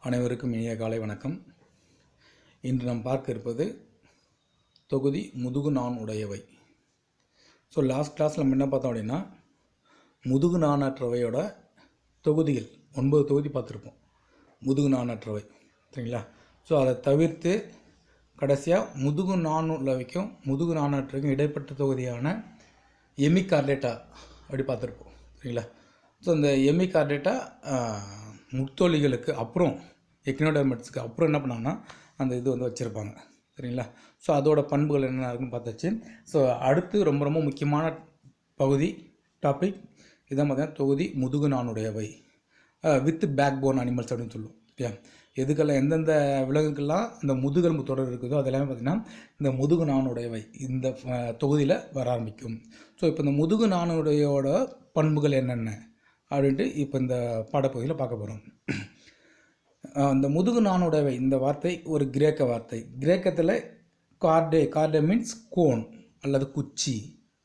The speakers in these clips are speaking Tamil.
அனைவருக்கும் இனிய காலை வணக்கம். இன்று நாம் பார்க்க இருப்பது தொகுதி முதுகு நான் உடையவை. லாஸ்ட் கிளாஸில் நம்ம என்ன பார்த்தோம் அப்படின்னா, முதுகு நாணற்றவையோட தொகுதிகள் 9 தொகுதி பார்த்துருப்போம். முதுகு நாணற்றவை சரிங்களா. அதை தவிர்த்து கடைசியாக முதுகு நான் உள்ளவைக்கும் முதுகு நாணற்றவைக்கும் இடைப்பட்ட தொகுதியான எமிகார்டேட்டா அப்படி பார்த்துருப்போம் சரிங்களா. இந்த எமிகார்டேட்டா முத்தொலிகளுக்கு அப்புறம் எக்னோடெர்மட்ஸுக்கு அப்புறம் என்ன பண்ணாங்கன்னா அந்த இது வச்சுருப்பாங்க சரிங்களா. அதோட பண்புகள் என்னென்ன இருக்குன்னு பார்த்தாச்சு. அடுத்து ரொம்ப முக்கியமான பகுதி டாபிக் இதான் பார்த்தீங்கன்னா தொகுதி முதுகு நாணுடையவை வித் பேக் போன் அனிமல்ஸ் அப்படின்னு சொல்லுவோம் சரியா. எதுக்கெல்லாம் எந்தெந்த விலங்குக்கெல்லாம் இந்த முதுகெலும்பு தொடர் இருக்குதோ அதெல்லாமே பார்த்திங்கன்னா இந்த முதுகு நாணுடையவை இந்த தொகுதியில் வர ஆரம்பிக்கும். இப்போ இந்த முதுகு நாணுடையோட பண்புகள் என்னென்ன அப்படின்ட்டு இப்போ இந்த பாடப்பகுதியில் பார்க்க போகிறோம். இந்த முதுகு நாணுடையவை இந்த வார்த்தை ஒரு கிரேக்க வார்த்தை. கிரேக்கத்தில் கார்டே மீன்ஸ் கோன் அல்லது குச்சி.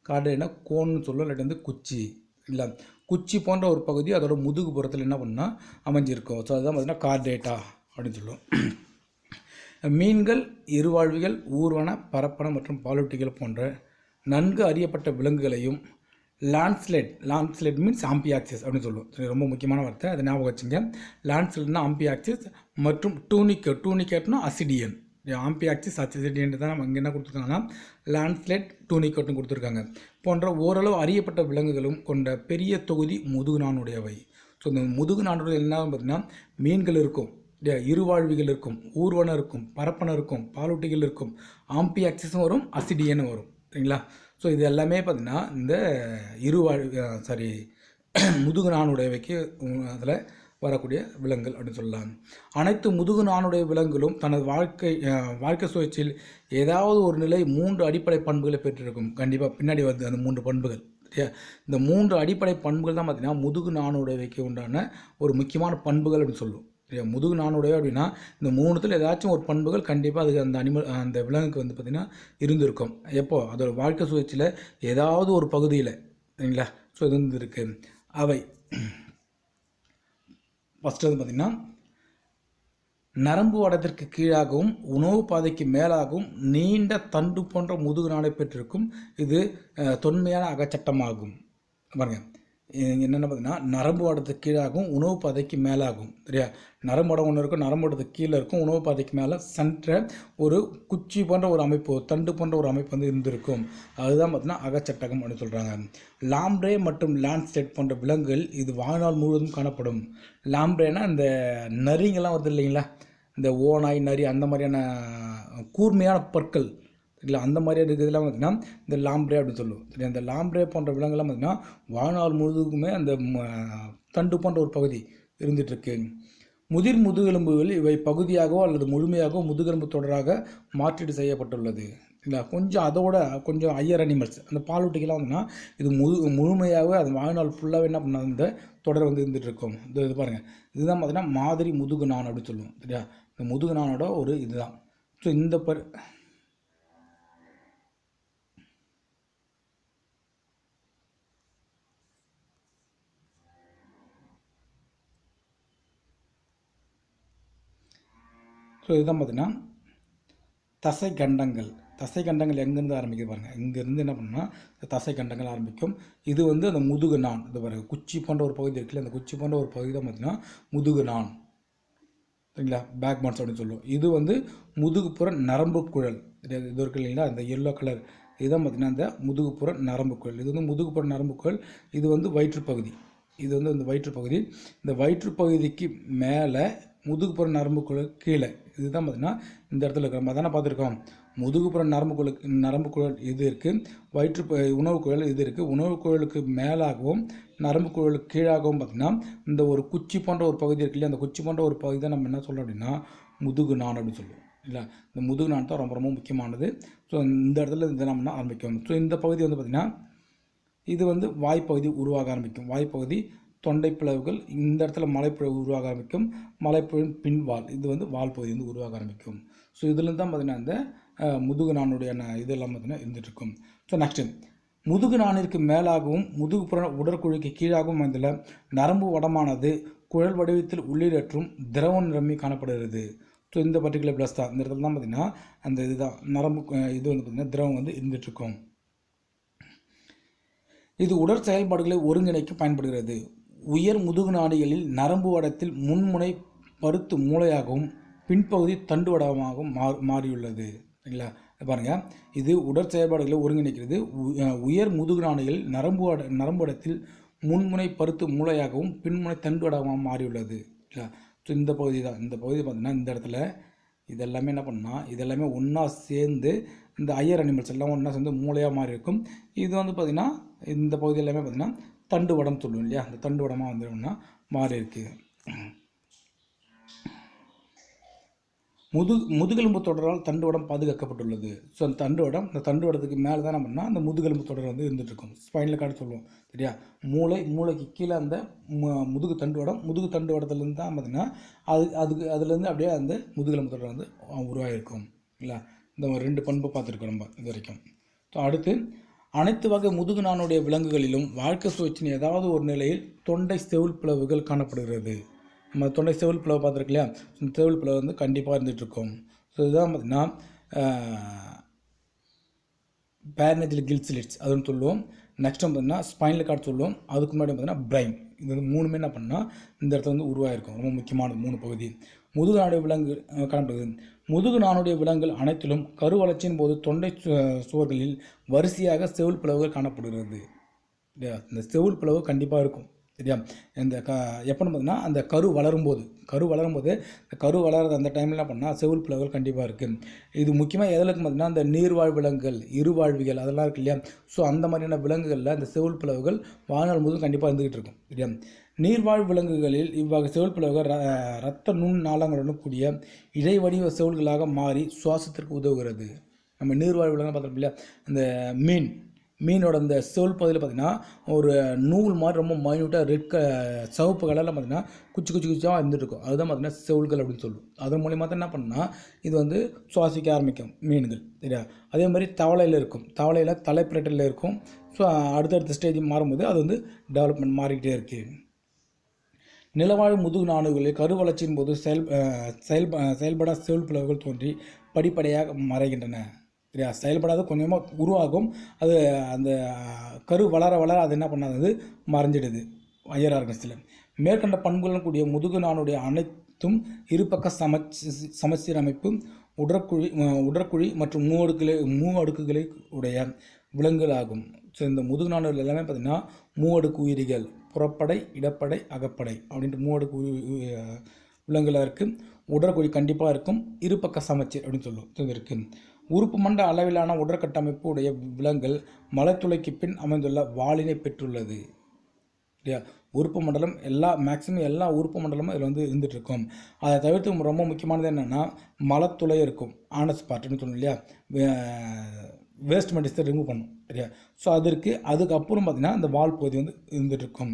கார்டேனா கோன்னு சொல்லும், இல்லாட்டி குச்சி இல்லை குச்சி போன்ற ஒரு பகுதி அதோட முதுகு புறத்தில் என்ன பண்ணால் அமைஞ்சிருக்கும். அதுதான் பார்த்திங்கன்னா கார்டேட்டா அப்படின்னு சொல்லுவோம். மீன்கள், இருவாழ்விகள், ஊர்வன, பரப்பன மற்றும் பாலூட்டிகள் போன்ற நன்கு அறியப்பட்ட விலங்குகளையும் லான்ஸ்லெட் மீன்ஸ் ஆம்பியாக்சிஸ் அப்படின்னு சொல்லுவோம். ரொம்ப முக்கியமான வார்த்தை, அதை ஞாபகம் வச்சுங்க. லான்ஸ்லெட்னா ஆம்பியாக்சிஸ் மற்றும் டூனிகேட்னா அசிடியன். ஆம்பியாக்சிஸ் அசிடியன் தான் நம்ம இங்கே என்ன கொடுத்துருக்காங்கன்னா லான்ஸ்லெட் டூனிகேட்னு கொடுத்துருக்காங்க. போன்ற ஓரளவு அறியப்பட்ட விலங்குகளும் கொண்ட பெரிய தொகுதி முதுகு நாணுடையவை. இந்த முதுகு நாணுடைய என்ன பார்த்திங்கன்னா மீன்கள் இருக்கும், இருவாழ்விகள் இருக்கும், ஊர்வன இருக்கும், பரப்பன இருக்கும், பாலூட்டிகள் இருக்கும், ஆம்பியாக்சிஸும் வரும், அசிடியனும் வரும் சரிங்களா. இது எல்லாமே பார்த்திங்கன்னா இந்த முதுகு நாணுடையவைக்கு அதில் வரக்கூடிய விலங்குகள் அப்படின்னு சொல்லலாம். அனைத்து முதுகு நாணுடைய விலங்குகளும் தனது வாழ்க்கை சுழற்சியில் ஏதாவது ஒரு நிலை 3 அடிப்படை பண்புகளை பெற்றிருக்கும். கண்டிப்பாக பின்னாடி வருது அந்த 3 பண்புகள் சரியா. இந்த 3 அடிப்படை பண்புகள் தான் பார்த்திங்கன்னா முதுகு நாணுடையவைக்கு உண்டான ஒரு முக்கியமான பண்புகள் அப்படின்னு சொல்லுவோம் சரியா. முதுகு நாணுடைய அப்படின்னா இந்த 3த்தில் ஏதாச்சும் ஒரு பண்புகள் கண்டிப்பாக அதுக்கு அந்த விலங்குக்கு பார்த்திங்கன்னா இருந்திருக்கும். எப்போ அதோட வாழ்க்கை சுழற்சியில் ஏதாவது ஒரு பகுதியில் சரிங்களா. இது இருந்திருக்கு. அவை ஃபஸ்ட்டு பார்த்திங்கன்னா நரம்பு வடத்திற்கு கீழாகவும் உணவு பாதைக்கு மேலாகவும் நீண்ட தண்டு போன்ற முதுகு நாணை பெற்றிருக்கும். இது தொன்மையான அகச்சட்டமாகும். பாருங்க என்னென்ன பார்த்திங்கன்னா நரம்பு வடத்துக்கு கீழாகவும் உணவு பாதைக்கு மேலாகும் சரியா. நரம்பு வடம் ஒன்று இருக்கும், நரம்பு வடத்துக்கு கீழே இருக்கும், உணவு பாதைக்கு மேலே சென்ற ஒரு குச்சி போன்ற ஒரு அமைப்பு, தண்டு போன்ற ஒரு அமைப்பு இருந்திருக்கும். அதுதான் பார்த்திங்கன்னா அகச்சட்டகம் அப்படின்னு சொல்கிறாங்க. லாம்ப்ரே மற்றும் லான்ஸ்லெட் போன்ற விலங்குகள் இது வாழ்நாள் முழுவதும் காணப்படும். லாம்ப்ரேனா இந்த நரிங்கெல்லாம் வருது இல்லைங்களா, இந்த ஓநாய், நரி அந்த மாதிரியான கூர்மையான பற்கள் இல்லை அந்த மாதிரியான இருக்கிறதுலாம் பார்த்திங்கன்னா இந்த லாம்ப்ரே அப்படின்னு சொல்லுவோம் சரி. அந்த லாம்ப்ரே போன்ற விலங்குலாம் பார்த்திங்கன்னா வாழ்நாள் முழுவதுக்குமே அந்த தண்டு போன்ற ஒரு பகுதி இருந்துகிட்ருக்கு. முதிர் முதுகெலும்புகள் இவை பகுதியாகவோ அல்லது முழுமையாகவோ முதுகெலும்பு தொடராக மாற்றீடு செய்யப்பட்டுள்ளது இல்லை. அதோட கொஞ்சம் ஹையர் அனிமல்ஸ் அந்த பாலூட்டிகள்லாம் வந்துன்னா இது முழுமையாகவே அது வாழ்நாள் ஃபுல்லாகவே என்ன பண்ணால் இந்த தொடர் இருந்துகிட்டு இருக்கும். இது பாருங்கள், இதுதான் பார்த்திங்கன்னா மாதிரி முதுகு நான் அப்படின்னு சொல்லுவோம் சரியா. இந்த முதுகு நானோட ஒரு இதுதான். இந்த இதுதான் பார்த்திங்கன்னா தசை கண்டங்கள் எங்கேருந்து ஆரம்பிக்குது பாருங்கள். இங்கேருந்து என்ன பண்ணால் தசை கண்டங்கள் ஆரம்பிக்கும். இது அந்த முதுகு நான். இது பாருங்கள், குச்சி போன்ற ஒரு பகுதி இருக்குல்ல, அந்த குச்சி போன்ற ஒரு பகுதி தான் பார்த்திங்கன்னா முதுகு நான் சரிங்களா. பேக் போன்ஸ் அப்படின்னு சொல்லுவோம். இது முதுகுப்புற நரம்பு குழல் இது இருக்கு இல்லைங்களா, அந்த எல்லோ கலர் இதுதான் பார்த்திங்கன்னா இந்த முதுகுப்புற நரம்பு குழல். இது முதுகுப்புற நரம்பு குழல். இது வயிற்றுப்பகுதி. இது இந்த வயிற்றுப்பகுதி. இந்த வயிற்றுப்பகுதிக்கு மேலே முதுகுப்புற நரம்புக்குழல் கீழே இதுதான் பார்த்திங்கன்னா இந்த இடத்துல இருக்கிற நம்ம தானே பார்த்துருக்கோம். முதுகுப்புற நரம்பு குழல் இது இருக்குது, உணவு குழல் இது இருக்குது. உணவு குழலுக்கு மேலாகவும் நரம்பு குழலுக்கு கீழாகவும் பார்த்திங்கன்னா இந்த ஒரு குச்சி போன்ற ஒரு பகுதி இருக்கு இல்லையா, அந்த குச்சி போன்ற ஒரு பகுதி தான் நம்ம என்ன சொல்கிறோம் அப்படின்னா முதுகு நான் அப்படின்னு சொல்லுவோம் இல்லை. இந்த முதுகு நான் தான் ரொம்ப முக்கியமானது. இந்த இடத்துல இந்த நம்ம ஆரம்பிக்கும். இந்த பகுதி பார்த்திங்கன்னா இது வாய்ப்பகுதி உருவாக ஆரம்பிக்கும். வாய்ப்பகுதி, தொண்டை பிளவுகள், இந்த இடத்துல மலைப்பிளவு உருவாக ஆரம்பிக்கும். மலைப்பிளவின் பின்வால் இது வால் பகுதி உருவாக ஆரம்பிக்கும். இதுலேருந்து தான் பார்த்திங்கன்னா இந்த முதுகு நாணுடைய இதெல்லாம் பார்த்திங்கன்னா இருந்துகிட்ருக்கும். நெக்ஸ்ட்டு முதுகு நாணிற்கு மேலாகவும் முதுகுப்புற உடற்குழிக்கு கீழாகவும் அமைந்துள்ள நரம்பு வடமானது குழல் வடிவத்தில் உள்ளீடற்றும் திரவம் நிரம்பி காணப்படுகிறது. ஸோ இந்த பர்டிகுலர் ப்ளஸ் தான் இந்த இடத்துல தான் பார்த்திங்கன்னா அந்த இதுதான் நரம்பு இது வந்து பார்த்திங்கன்னா திரவம் வந்து இருந்துகிட்ருக்கும். இது உடற் செயல்பாடுகளை ஒருங்கிணைக்க பயன்படுகிறது. உயர் முதுகு நாடிகளில் நரம்பு வடத்தில் முன்முனை பருத்து மூளையாகவும் பின்பகுதி தண்டு வடமாகவும் மாறியுள்ளது. சரிங்களா, பாருங்கள், இது உடற் செயல்பாடுகளை ஒருங்கிணைக்கிறது. உயர் முதுகு நாடிகளில் நரம்பு வடத்தில் முன்முனை பருத்து மூளையாகவும் பின்முனை தண்டு வடமாகவும் மாறியுள்ளது. சரிங்களா, ஸோ இந்த பகுதி தான் இந்த பகுதி பார்த்திங்கன்னா இந்த இடத்துல இதெல்லாமே என்ன பண்ணால் இதெல்லாமே ஒன்றா சேர்ந்து இந்த ஹையர் அனிமல்ஸ் எல்லாம் ஒன்றா சேர்ந்து மூளையாக மாறி இருக்கும். இது வந்து பார்த்திங்கன்னா இந்த பகுதி எல்லாமே பார்த்திங்கன்னா தண்டு வடம் சொல்லுவோம் இல்லையா, அந்த தண்டு வடமாக வந்துடும்னா மாறி இருக்குது. முதுகெலும்பு தொடரால் தண்டு வடம் பாதுகாக்கப்பட்டுள்ளது. ஸோ அந்த தண்டு வடத்துக்கு மேலே தான் என்ன பண்ணால் அந்த முதுகெலும்பு தொடர் வந்து இருந்துகிட்ருக்கும். ஸ்பைனல் கார்டு சொல்லுவோம் சரியா. மூளைக்கு கீழே அந்த முதுகு தண்டு வடத்துலேருந்து தான் பார்த்திங்கன்னா அதுலேருந்து அப்படியே அந்த முதுகெலும்பு தொடர் வந்து உருவாகிருக்கும். இல்லை, இந்த 2 பண்பு பார்த்துருக்கோம் நம்ம இது வரைக்கும். ஸோ அடுத்து, அனைத்து வகை முதுகு நாணுடைய விலங்குகளிலும் வாழ்க்கை சுழற்சியின் ஏதாவது ஒரு நிலையில் தொண்டை செவுள் பிளவுகள் காணப்படுகிறது. நம்ம தொண்டை செவுள் பிளவு பார்த்துருக்கு இல்லையா, செவுள் பிளவு வந்து கண்டிப்பாக இருந்துகிட்ருக்கும். ஸோ இதுதான் பார்த்திங்கன்னா பேரனேஜியல் கில் ஸ்லிட்ஸ் அதுன்னு சொல்லுவோம். நெக்ஸ்ட் பார்த்திங்கன்னா ஸ்பைனல் கார்டு சொல்லுவோம். அதுக்கு முன்னாடி பார்த்திங்கன்னா பிரைன். இது வந்து 3மே என்ன பண்ணால் இந்த இடத்துல வந்து உருவாகிருக்கும். ரொம்ப முக்கியமானது 3 பகுதி. முதுகு நாணுடைய விலங்கு காணப்படுது. முதுகு நாணுடைய விலங்குகள் அனைத்திலும் கரு வளர்ச்சியின் போது தொண்டை சுவர்களில் வரிசையாக செவுள் பிளவுகள் காணப்படுகிறது. இந்த செவுள் பிளவு கண்டிப்பாக இருக்கும் சரியா. இந்த எப்போன்னு பார்த்தீங்கன்னா அந்த கரு வளரும்போது இந்த கரு வளர்றது அந்த டைமில் என்ன பண்ணால் செவுள் பிளவுகள் கண்டிப்பாக இருக்குது. இது முக்கியமாக எதில் இருக்கும் பார்த்தீங்கன்னா இந்த நீர்வாழ் விலங்குகள், இருவாழ்விகள் அதெல்லாம் இருக்கு இல்லையா. ஸோ அந்த மாதிரியான விலங்குகளில் இந்த செவுள் பிளவுகள் வாழ்நாள் முழுவதும் கண்டிப்பாக இருந்துகிட்டு இருக்கும் சரியா. நீர்வாழ் விலங்குகளில் இவ்வகை செவுள் பிளவுகள் இரத்த நுண் நாளங்களுடன் கூடிய இடைவடிவ செவுள்களாக மாறி சுவாசத்திற்கு உதவுகிறது. நம்ம நீர்வாழ் விலங்கு பார்த்துருப்போம் இல்லையா, அந்த மீனோட இந்த செவுள் பகுதியில் பார்த்திங்கன்னா ஒரு நூல் மாதிரி ரொம்ப மைன்யூட்டாக சிவப்பு கலரில் பார்த்திங்கன்னா குச்சாக இருந்துகிட்ருக்கும். அதுதான் பார்த்திங்கன்னா செவுள்கள் அப்படின்னு சொல்லுவோம். அதன் மூலியமாக தான் என்ன பண்ணால் இது வந்து சுவாசிக்க ஆரம்பிக்கும் மீன்கள் சரியா. அதே மாதிரி தவளையில் தலைப்பிரட்டில் இருக்கும். ஸோ அடுத்தடுத்த ஸ்டேஜ் மாறும்போது அது வந்து டெவலப்மெண்ட் மாறிக்கிட்டே இருக்குது. நிலவாழ் முதுகு நாணுகளில் கரு வளர்ச்சியின் போது செயல்பட செவுள் பிளவுகள் தோன்றி படிப்படியாக மறைகின்றன சரியா. செயல்படாத கொஞ்சமாக உருவாகும். அது அந்த கரு வளர அது என்ன பண்ணாது மறைஞ்சிடுது ஹையர் ஆர்கன்ஸில். மேற்கண்ட பண்புகளுடன் கூடிய முதுகு நாணுடைய அனைத்தும் இருபக்க சமச்சீர் அமைப்பு உடற்குழி மற்றும் மூவடுக்குகளை உடைய விலங்குகள் ஆகும். ஸோ இந்த முதுகு நாணுகள் எல்லாமே பார்த்திங்கன்னா மூவடுக்கு உயிரிகள், புறப்படை, இடப்படை, அகப்படை அப்படின்ட்டு மூவடுக்கு விலங்குகளாக இருக்குது. உடற்குழி கண்டிப்பாக இருக்கும். இருபக்க சமச்சீர் அப்படின்னு சொல்லுவோம் இருக்குது. உறுப்பு மண்ட அளவிலான உடற்கட்டமைப்பு உடைய விலங்குகள் மலைத்துளைக்கு பின் அமைந்துள்ள வாலினை பெற்றுள்ளது இல்லையா. உறுப்பு மண்டலம் மேக்ஸிமம் எல்லா உறுப்பு மண்டலமும் இதில் வந்து இருந்துகிட்ருக்கும். அதை தவிர்த்து ரொம்ப முக்கியமானது என்னென்னா மலத்துளை இருக்கும், ஆனஸ் பார்ட்டுன்னு சொல்லணும் இல்லையா. வேஸ்ட் மெட்டீரியல்ஸை ரிமூவ் பண்ணும் சரியா. ஸோ அதுக்கப்புறம் பார்த்திங்கன்னா இந்த வால் பகுதி வந்து இருந்துகிட்ருக்கும்.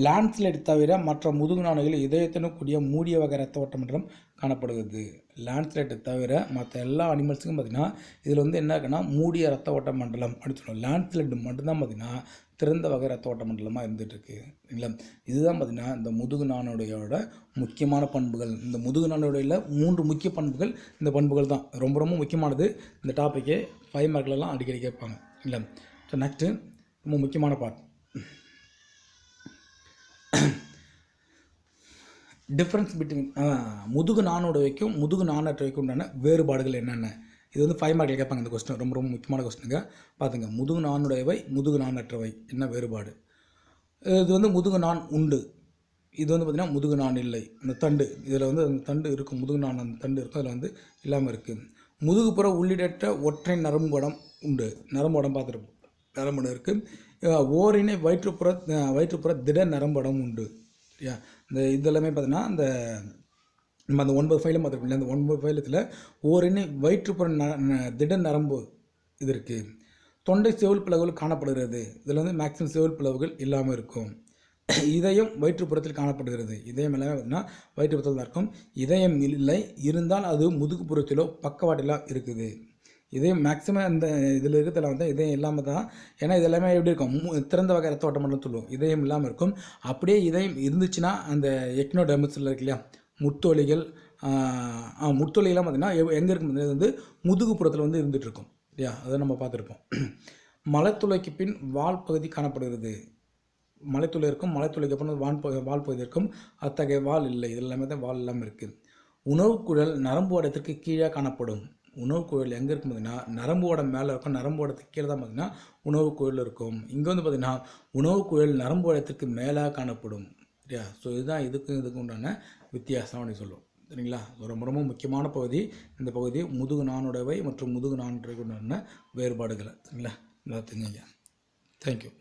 லேண்ட்ஸ்லைட் தவிர மற்ற முதுகு நாணுகளில் இதயத்துடன் கூடிய மூடிய வகை ரத்த ஓட்ட மண்டலம் காணப்படுகிறது. லேண்ட்ஸ்லைட்டை தவிர மற்ற எல்லா அனிமல்ஸுக்கும் பார்த்திங்கன்னா இதில் வந்து என்ன இருக்குன்னா மூடிய ரத்த ஓட்ட மண்டலம் அப்படின்னு சொல்லுவோம். லேண்ட்ஸ்லைட் மட்டும்தான் பார்த்திங்கன்னா திறந்த வகை ரத்த ஓட்ட மண்டலமாக இருந்துகிட்ருக்கு இல்லைங்களா. இதுதான் பார்த்திங்கன்னா இந்த முதுகு நாணுடையோட முக்கியமான பண்புகள். இந்த முதுகு நாணுடையில் 3 முக்கிய பண்புகள் இந்த பண்புகள் தான் ரொம்ப ரொம்ப முக்கியமானது. இந்த டாப்பிக்கே 5 மார்க்லலாம் அடிக்கடி கேட்பாங்க இல்லை. ஸோ நெக்ஸ்ட்டு ரொம்ப முக்கியமான பார்ட் டிஃப்ரென்ஸ் பிட்வீன் முதுகு நாணுடையவைக்கும் முதுகு நாணற்றவைக்கும் உண்டான வேறுபாடுகள் என்னென்ன. இது வந்து 5 மார்க்கில் கேட்பாங்க. இந்த கொஸ்டின் ரொம்ப ரொம்ப முக்கியமான கொஸ்டினுங்க. பார்த்துங்க, முதுகு நாணுடையவை முதுகு நாணற்றவை என்ன வேறுபாடு. இது வந்து முதுகு நான் உண்டு, இது வந்து பார்த்திங்கன்னா முதுகு நான் இல்லை. அந்த தண்டு இதில் வந்து அந்த தண்டு இருக்கும், முதுகு நான் அந்த தண்டு இருக்கும், அதில் வந்து இல்லாமல் இருக்குது. முதுகுப்புற உள்ளிடற்ற ஒற்றை நரம்புடம் உண்டு. நரம்புடம் பார்த்துருப்போம், நரம்புடம் இருக்குது. ஓரினை வயிற்றுப்புற திட நரம்புடம் உண்டு சரியா. இந்த இதெல்லாமே பார்த்திங்கன்னா நம்ம அந்த 9 ஃபைலும் பார்த்துருக்கோம். அந்த 9 ஃபைலத்தில் ஓரினை வயிற்றுப்புற திட நரம்பு இது இருக்குது. தொண்டை செவுள் பிளவுகள் காணப்படுகிறது. இதில் வந்து மேக்ஸிமம் செவுள் பிளவுகள் இல்லாமல் இருக்கும். இதயம் வயிற்றுப்புறத்தில் காணப்படுகிறது. இதயம் எல்லாமே பார்த்திங்கன்னா வயிற்றுப்புறத்தில் தான் இருக்கும். இதயம் இல்லை, இருந்தால் அது முதுகுப்புறத்திலோ பக்கவாட்டிலோ இருக்குது. இதயம் மேக்ஸிமம் இந்த இதில் இருக்கிறதுல வந்து இதயம் இல்லாமல் தான், ஏன்னா இது எல்லாமே எப்படி இருக்கும், திறந்த வகை ரத்த ஓட்டம் மட்டும் சொல்லுவோம், இதயம் இல்லாமல் இருக்கும். அப்படியே இதயம் இருந்துச்சுன்னா அந்த எக்னோடெர்மிஸில் இருக்கு இல்லையா, முத்தொலிகள், முத்தொலிகள்லாம் பார்த்திங்கன்னா எங்கே இருக்கும், இது வந்து முதுகுப்புறத்தில் வந்து இருந்துகிட்ருக்கும் இல்லையா, அதை நம்ம பார்த்துருப்போம். மலைத்துளைக்கு பின் வால் பகுதி காணப்படுகிறது. மலைத்துளை இருக்கும், மலைத்துளைக்கு அப்புறம் வால் பகுதி இருக்கும், அத்தகைய வால் இல்லை. இது எல்லாமே தான் வால் இல்லாமல் இருக்குது. உணவுக்குழல் நரம்பு ஓடத்திற்கு கீழே காணப்படும். உணவுக்குழல் எங்கே இருக்கும் பார்த்திங்கன்னா நரம்பு ஓடம் மேலே இருக்கும், நரம்பு ஓடத்துக்கு கீழே தான் பார்த்திங்கன்னா உணவுக்குழல் இருக்கும். இங்கே வந்து பார்த்திங்கன்னா உணவுக்குழல் நரம்பு ஓடத்திற்கு மேலே காணப்படும் சரியா. ஸோ இதுதான் இதுக்கு உண்டான வித்தியாசம் அப்படின்னு சொல்லுவோம் சரிங்களா. ரொம்ப ரொம்ப முக்கியமான பகுதி இந்த பகுதி, முதுகு நாணுடையவை மற்றும் முதுகு நாணுடையவை உண்டான வேறுபாடுகளை சரிங்களா. நல்லா தெரிஞ்சுங்க. தேங்க்யூ.